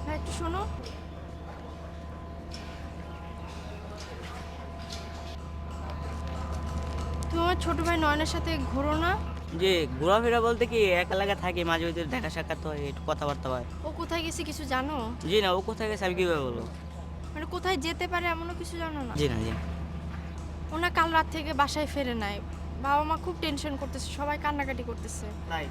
হ্যাঁ একটু শোনো। তুমি আমার ছোট ভাই নয়নের সাথে ঘোরো না? যে ঘোরাফেরা বলতে কি এক এলাকায় থাকি, মাঝে মধ্যে দেখা সাক্ষাৎ হয়, একটু কথাবার্তা হয়। ও কোথায় গেছে কিছু জানো? জি না, ও কোথায় গেছে আমি কীভাবে বলবো? মানে কোথায় যেতে পারে এমনও কিছু জানো না? জি না, জি না। ও না কাল রাত থেকে বাসায় ফেরে নাই। বাবা মা খুব টেনশন করতেছে, সবাই কান্নাকাটি করতেছে। তাই?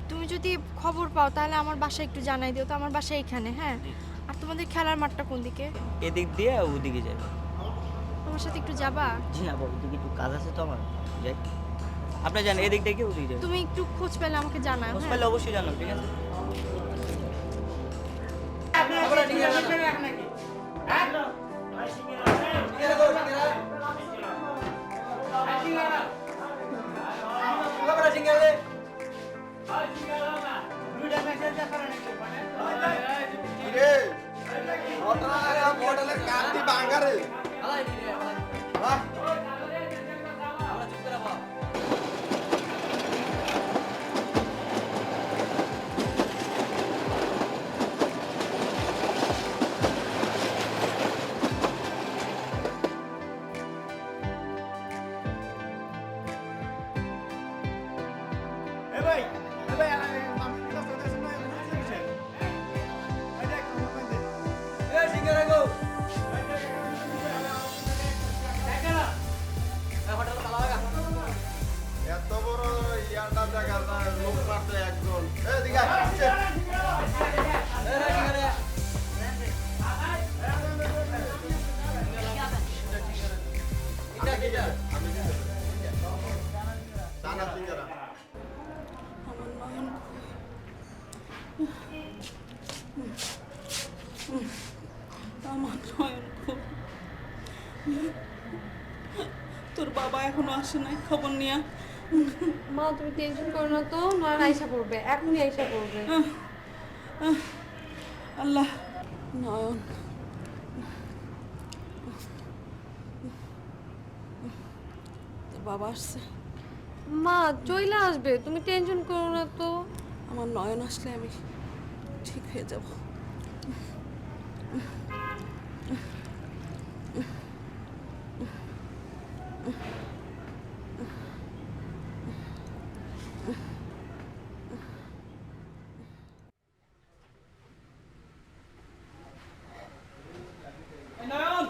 তুমি যদি খবর পাও তাহলে আমার বাসায় একটু জানাই দিও তো, আমার বাসা এইখানে। হ্যাঁ, জি। আর তোমাদের খেলার মাঠটা কোন দিকে? এদিক দিয়ে ওদিকে যাবে। তোমার সাথে একটু যাবা? জি না বাবু, ওদিকে একটু কাজ আছে তো আমার, যাই। আপনি জানেন এদিক থেকে ওদিকে যাবে। তুমি একটু খোঁজ পেলে আমাকে জানাও। খোঁজ হ্যাঁ পেলে অবশ্যই জানাবো, ঠিক আছে? এত বড় ইয়াটা জায়গা না, লোক মাত্র একজন। এদিকে আসছে। চানা সিঙ্গারা। আমার নয়ন খুব, তোর বাবা এখনো আসে নাই খবর নিয়ে। মা তুমি টেনশন করো না তো, নয়ন আইসা পড়বে, এখনই আইসা পড়বে। আল্লাহ, নয়ন তোর বাবা আসছে। মা চইলা আসবে, তুমি টেনশন করো না তো। আমার নয়ন আসলে আমি ঠিক হয়ে যাব। নয়ন,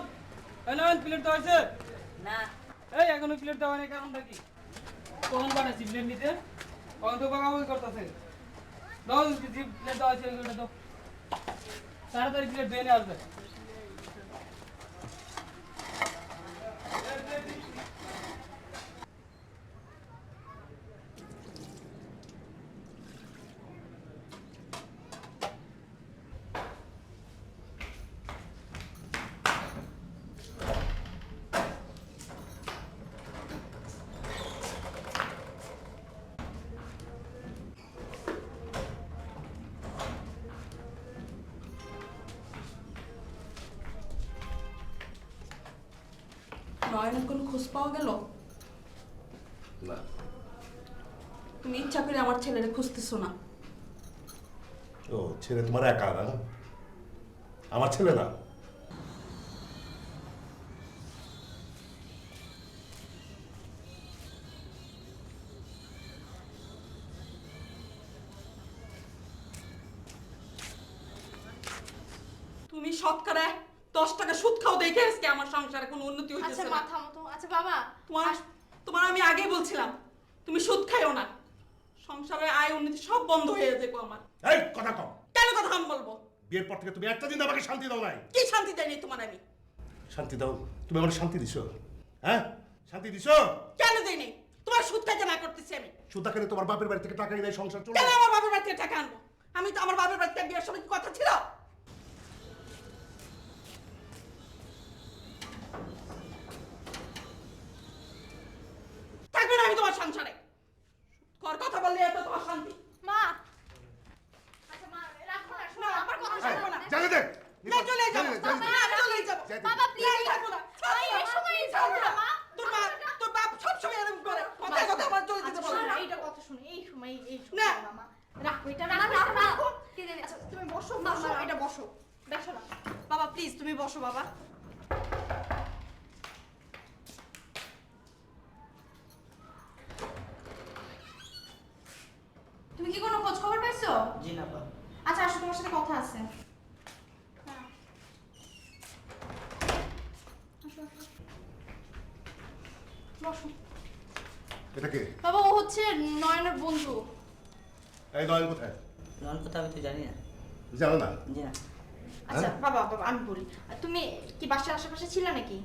নয়ন প্লেট দেওয়া হয়েছে? না। এই এখনো প্লেট দেওয়া নেই, কারণটা কি? কখন পাঠাচ্ছি প্লেট নিতে? কখন তো বাগাবাগি করতেছে? দাও যে প্লেট দেওয়া হয়েছে ওইগুলো দাও। তাড়াতাড়ি প্লেট দিয়ে নিয়ে আসবে। নয়নের কোনো খোঁজ পাওয়া গেল? না। তুমি ইচ্ছা করে আমার ছেলেরে খুঁজতেছো না? ও ছেলে তোমার একা না? আমার ছেলে না? তুমি শতকরা 10 টাকা সুদ খাও দেখে আজকে আমার সংসারে কোনো উন্নতি আচ্ছা হইতেছে না। মাথা মতো। আচ্ছা বাবা, তোমার তোমার আমি আগেই বলছিলাম তুমি সুদ খাইও না, সংসারের আয় উন্নতি সব বন্ধ হয়ে যাবে আমার। এই কথা কম। কেন কথা আমি বলবো? বিয়ের পর থেকে তুমি একটা দিন আমাকে শান্তি দাও নাই। কি শান্তি দেয়নি তোমার আমি? শান্তি দাও, তুমি আমার শান্তি দিছো? হ্যাঁ শান্তি দিছো? কেন দেয়নি? তোমার সুদ খাইতে না করতেছি আমি। সুদা কেন তোমার বাপের বাড়ি থেকে টাকা এনে সংসার চলবে? কেন আমার বাপের বাড়ি থেকে টাকা আনবো? আমি তো আমার বাপের বাড়ি থেকে বিয়ের সময় কি কথা ছিল? থাকবে না আমি তোমার সংসারে। কর কথা বললে এত তোমার শান্তি। মা। আচ্ছা মা রাখো না, শোনো আমার কথা এই, শোনো না। জানে দে। না চলে যাবো, জানে দে। আমি চলে যাবো। বাবা প্লিজ থাকবো না। এই সময় যাও না মা। তোর বাপ সব সময় এরকম করে। কথা কথা আমার চলে যেতে আচ্ছা বলে। শোনো, এইটা কথা শোনো, এই সময় না। মামা রাখো এটা, রাখো। কে জানে আচ্ছা তুমি বসো মা, বসো মা। এটা বসো দেখো না বাবা প্লিজ তুমি বসো বাবা তুমি কি কোনো খোঁজ খবর পাইছো? জি না পা। আচ্ছা আসো, তোমার সাথে কথা আছে। বসো। এটা কে? বাবা ও হচ্ছে নয়নের বন্ধু। এই নয়ন কোথায়? নন কথা আমি তো জানি না। জানো না? জি না। আচ্ছা বাবা বাবা আমি বলি, তুমি কি বাসার আশেপাশে ছিলে নাকি?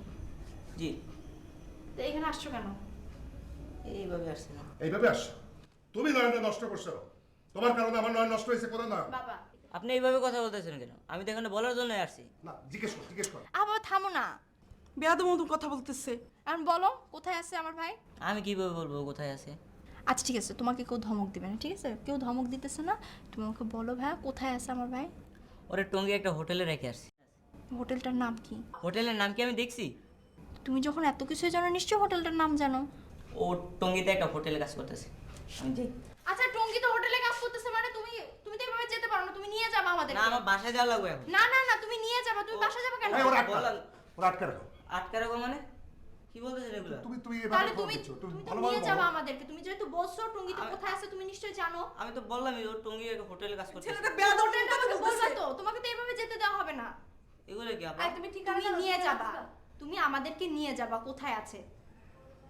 জি। তো এখানে আসছো কেন? এইভাবে আসছে না। এইভাবে আস। তুমি নয়নটা নষ্ট করছো। তোমার কারণে আমার নয়ন নষ্ট হয়েছে কোথাও না। বাবা আপনি এইভাবে কথা বলতেছেন কেন? আমি তো এখানে বলার জন্যই আসছি। না, জিজ্ঞেস কর, জিজ্ঞেস কর। বাবা থামো না। বেয়াদব মতো কথা বলতেছে এখন বলো কোথায় আছে আমার ভাই? আমি কিভাবে বলবো কোথায় আছে? আচ্ছা ঠিক আছে, তোমাকে কেউ ধমক দিবে না, ঠিক আছে? কেউ ধমক দিতেছে না, তুমি আমাকে বলো ভাই কোথায় আছে আমার ভাই? ওরে টঙ্গি একটা হোটেলে রেখে আসছি। হোটেলটার নাম কি? হোটেলের নাম কি আমি দেখছি? তুমি যখন এত কিছু জানো নিশ্চয়ই হোটেলটার নাম জানো। ও টঙ্গিতে একটা হোটেলে কাজ করতেছে। আমি যাই। আচ্ছা টঙ্গি তো হোটেলে কাজ করতেছে মানে তুমি তুমি তো এভাবে যেতে পারো না, তুমি নিয়ে যাবে আমাদের। না আমার বাসায় যাওয়া লাগবে এখন। না না না তুমি নিয়ে যাবে, তুমি বাসা যাবে কেন? এই ওরা আটকা, বললাম। ওরা আটকা রাখো। আটকা রাখো মানে? কি বলতেছেন এগুলো? তুমি এভাবে তাহলে কথা তুমি বলছো। তুমি তুমি তো ভালোভাবে নিয়ে যাবে বলো। আমাদেরকে, তুমি যেহেতু বলছো টঙ্গি তো কোথায় আছে তুমি নিশ্চয়ই জানো। আমি তো বললামই ওর টঙ্গি একটা হোটেলে কাজ করতেছে। ছেলেটা বেয়াদব হোটেলটা মতো আমাকে বলবা বলতেছে তো, তোমাকে তো এভাবে যেতে দেওয়া হবে না। এগুলো কি আপা? আর তুমি ঠিকানা তুমি জানো? নিয়ে যাবা, তুমি আমাদেরকে নিয়ে যাবা কোথায় আছে,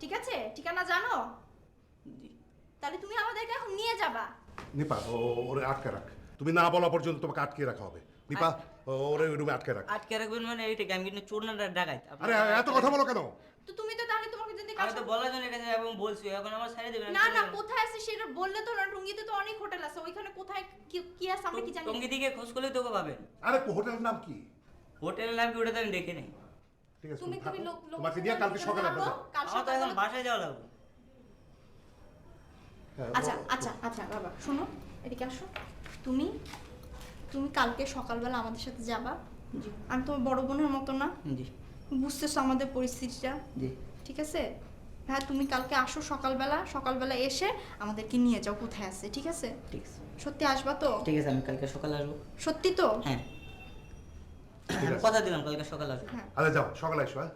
ঠিক আছে? ঠিকানা জানো? জি। তাহলে তুমি আমাদেরকে এখন নিয়ে যাবা। নিপা ওরে আটকে রাখ। তুমি না বলা পর্যন্ত তোমাকে আটকে রাখা হবে। নিপা ওরে ওই রুমে আটকে রাখ। আটকে রাখবেন মানে এইটা কি? আমি কিন্তু চোর না ডাকাইত। আরে এত কথা বলো কেন? তো তুমি তো তাহলে তোমাকে যদি আমি তো বলার জন্য গেছি এবং বলছি এখন আমার ছেড়ে দেবেন। না না কোথায় আছে সেটা বললে তো না, টঙ্গিতে তো অনেক হোটেল আছে, ওইখানে কোথায় কি আছে আমরা কি জানি? টঙ্গি দিকে খোঁজ করলে তোকে পাবেন। আরে হোটেলের নাম কি? হোটেলের নাম কি ওটা তো আমি দেখি নাই। ঠিক আছে তুমি তুমি থাকো। লোক তোমাকে নিয়ে কালকে সকালে যাবো, যাবো। কাল আমার তো এখন সকালে। বাসায় যাওয়া লাগবে। আচ্ছা আচ্ছা আচ্ছা বাবা শোনো, এদিকে আসো। তুমি তুমি কালকে সকালবেলা আমাদের সাথে যাবা। জি। আমি তোমার বড় বোনের মতো না, জি। বুঝতেছো আমাদের পরিস্থিতিটা, জি। ঠিক আছে? হ্যাঁ তুমি কালকে আসো সকালবেলা, সকালবেলা এসে আমাদেরকে নিয়ে যাও কোথায় আছে, ঠিক আছে? ঠিক আছে। সত্যি আসবা তো? ঠিক আছে আমি কালকে সকালে আসবো। সত্যি তো? হ্যাঁ। ঠিক আমি আছে। কথা দিলাম কালকে সকালে আসবো। হ্যাঁ আরে যাও সকালে এসো হ্যাঁ।